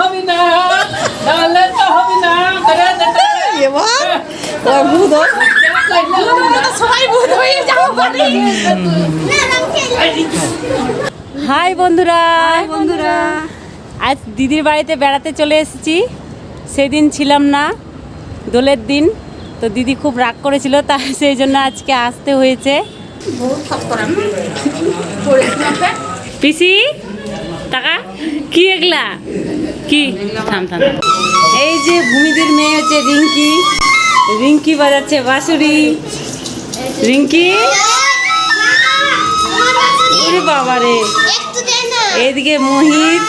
হবে না, ডালে তো হবে না, করে দে। এবার ওই ভূত সবাই ভূত হয়ে যাও বাড়ি। হাই বন্ধুরা, বন্ধুরা আজ দিদির বাড়িতে বেড়াতে চলে এসেছি। সেদিন ছিলাম না, দোলের দিন, তো দিদি খুব রাগ করেছিল, তাই সেই জন্য আজকে আসতে হয়েছে। পিসি টাকা কি এগুলা কি? থাম থাম। এই যে ভূমিদের মেয়ে হচ্ছে রিঙ্কি, রিঙ্কি বাজাচ্ছে বাঁশুরি। রিঙ্কি বাবা রে, এইদিকে মোহিত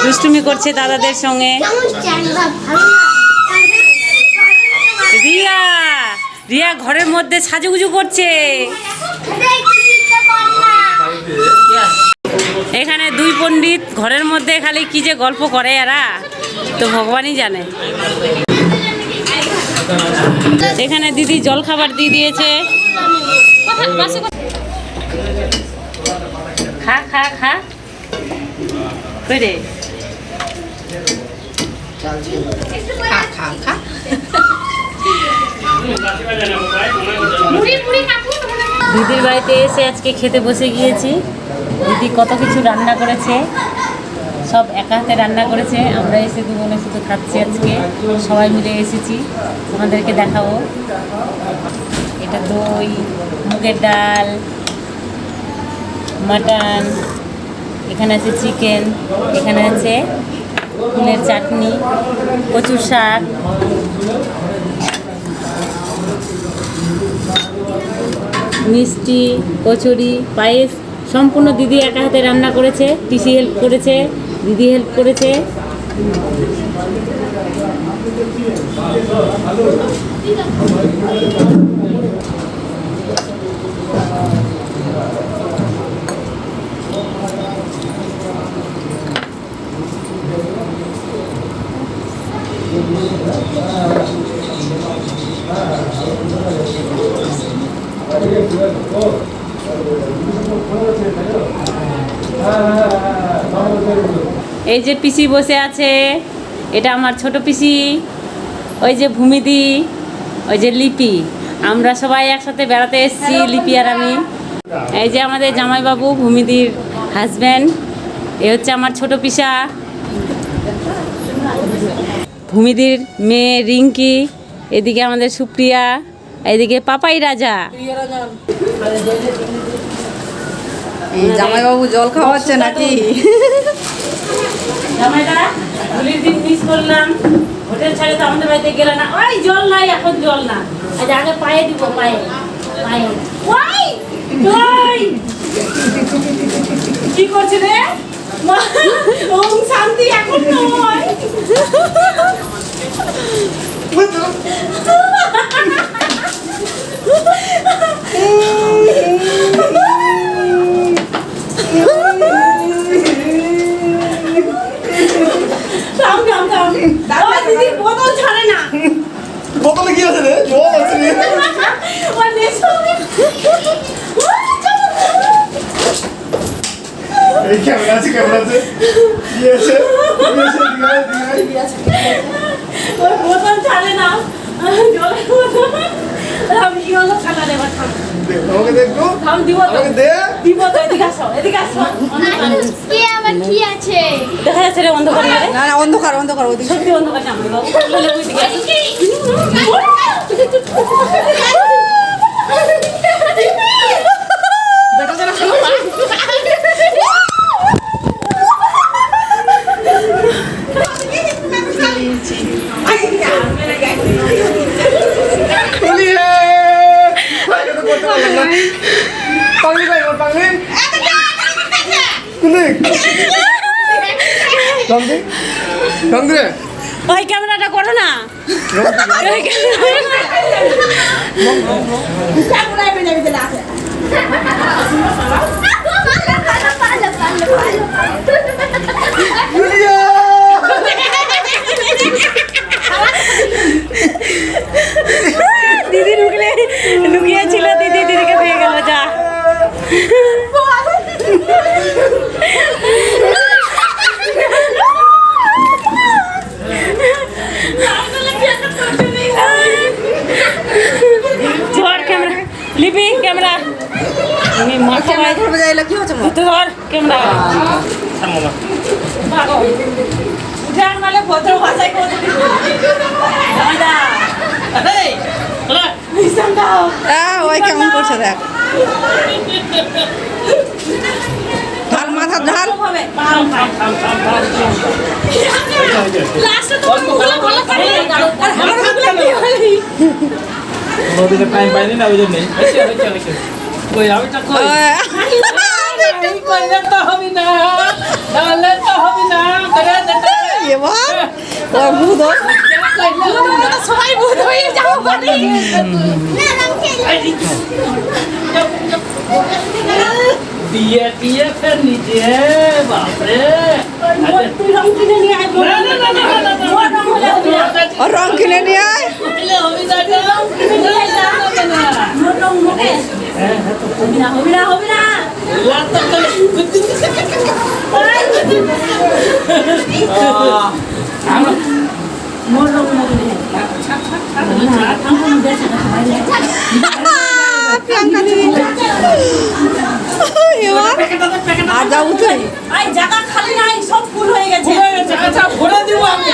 দুষ্টুমি করছে দাদাদের সঙ্গে। রিয়া, রিয়া ঘরের মধ্যে সাজুগুজু করছে। এখানে দুই পণ্ডিত ঘরের মধ্যে খালি কি যে গল্প করে এরা, তো ভগবানই জানে। এখানে দিদি জল খাবার দিয়ে দিয়েছে। খা খা খা করে দিদির বাড়িতে এসে আজকে খেতে বসে গিয়েছি। দিদি কত কিছু রান্না করেছে, সব একা হাতে রান্না করেছে। আমরা এসে দুজনে শুধু খাচ্ছি আজকে, সবাই মিলে এসেছি, তোমাদেরকে দেখাবো। এটা দই, মুগের ডাল, মাটন, এখানে আছে চিকেন, এখানে আছে ফুলের চাটনি, কচুর শাক, মিষ্টি, কচুরি, পায়েস, সম্পূর্ণ দিদি একা হাতে রান্না করেছে। পিসি হেল্প করেছে, দিদি হেল্প করেছে। এই যে পিসি বসে আছে, এটা আমার ছোট পিসি। ওই যে ভূমিদি, ওই যে লিপি, আমরা সবাই একসাথে বেড়াতে এসেছি, লিপি আর আমি। এই যে আমাদের জামাইবাবু, ভূমিদির হাজব্যান্ড। এ হচ্ছে আমার ছোট পিসা, ভূমিদির মেয়ে রিঙ্কি। এদিকে আমাদের সুপ্রিয়া, এদিকে পাপাই রাজা। জামাইবাবু জল খাওয়াচ্ছে নাকি? জামাইদা হোলির দিন মিস করলাম, হোটেল ছাড়ে তো আমাদের বাড়িতে গেল না। ওই জল নাই, এখন জল না, আজ আগে পায়ে দিব, পায়ে পায়ে। ওই ওই কি করছে রে? ওম শান্তি, এখন নয়। বোতল ছাড়ে না। বোতলে কি আছে রে? জল আছে রে। এই ক্যামেরা আছে, ক্যামেরা আছে। কি আছে? ওই বোতল ছাড়ে না, জলের বোতল। আমি কি হলো খানা দেবার থাম। আমাকে দেখো। থাম দিব তো। আমাকে দে। দিব তো, এদিকে আসো, এদিকে আসো। কি আবার কি আছে? দেখা যাচ্ছে রে অন্ধকার মেরে। না না, অন্ধকার অন্ধকার, ওদিকে সত্যি অন্ধকার জামাই বাবু। বলে ওইদিকে আসো। দেখা যায় না শুনো। পাগলি ভাই, পাগলি। কুলি। রংদি। রংদি রে। ওই ক্যামেরাটা করো না। দিদি লুকিয়েছিল, দিদি দিদিকে পেয়ে গেল। যা ক্যামেরা উঠান মানে ভদ্র ভাষায় কথা দাদা ওই কেমন করছে দেখ ঢাল মাথা ঢাল ওদিকে টাইম পাইনি না ওই জন্যই কই আমিটা কই কইলে তো হবে না তাহলে তো হবে না করে দে এবার ওই ভূত সবাই ভূত হয়ে যাবো বাড়ি দিয়ে দিয়ে ফের নিচে বাপরে তুই রং কিনে নিয়ে আয় আর রং কিনে নিয়ে আয় হবে না হবে না মোর রং প্রিয়াঙ্কা দিদি এবার আর যাবো তুই আই জায়গা খালি নাই সব ফুল হয়ে গেছে আচ্ছা ভরে দিব আমি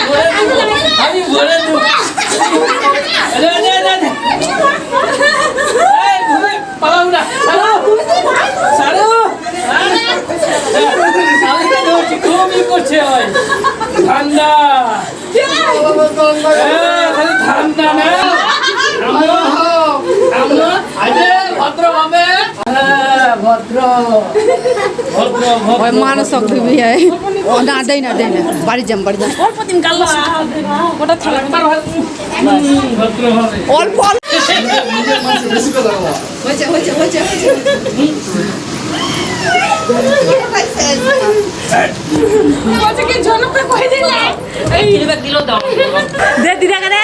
ভরে দিব আরে আরে আরে এই ঘুরে পালাও না সারু সারুকে ধরছি খুবই করছে ওই ঠান্ডা খালি ঠান্ডা না আমরা আরে ভদ্র হবে ভদ্র ভদ্র ওই মানসক দিবি ও না দেই না বাড়ি যাম অল্প দিন কাল ওটা থালা ভদ্র হবে অল্প অল্প বেশি কথা বলা হয়েছে কি জনকে কই দিলে এই কিলো দাও দে দিদা কে দে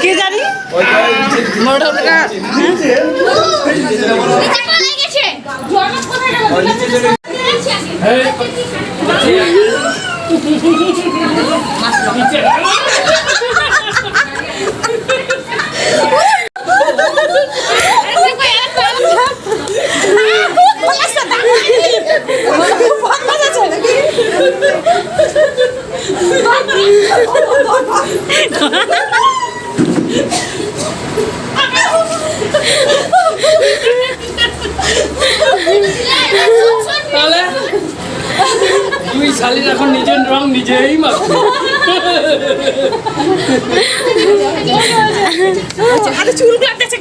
কে জানি তাহলে তুই শালির এখন নিজের রং নিজেই মাখবি চুল গুলো